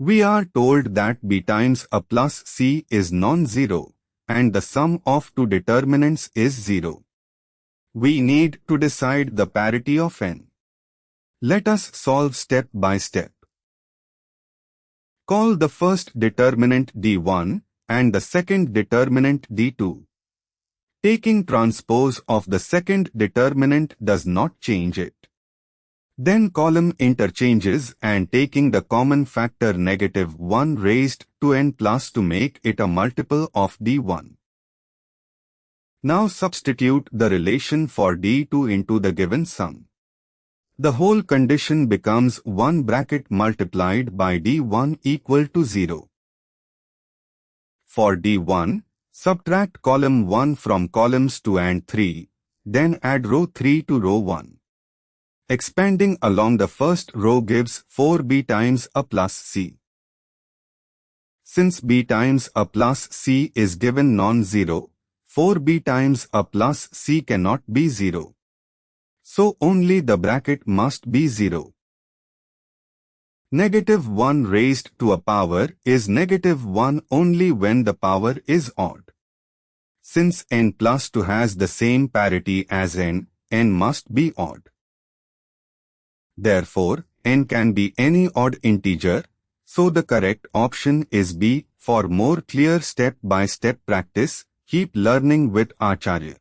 We are told that b times a plus c is non-zero, and the sum of two determinants is 0. We need to decide the parity of n. Let us solve step by step. Call the first determinant d1 and the second determinant d2. Taking transpose of the second determinant does not change it. Then column interchanges and taking the common factor -1 raised to n plus to make it a multiple of d1. Now substitute the relation for d2 into the given sum. The whole condition becomes 1 bracket multiplied by d1 equal to 0. For d1, subtract column 1 from columns 2 and 3, then add row 3 to row 1. Expanding along the first row gives 4b times a plus c. Since b times a plus c is given non-zero, 4b times a plus c cannot be 0. So only the bracket must be 0. -1 raised to a power is -1 only when the power is odd. Since n plus 2 has the same parity as n must be odd. Therefore, n can be any odd integer, so the correct option is B. For more clear step-by-step practice, keep learning with Acharya.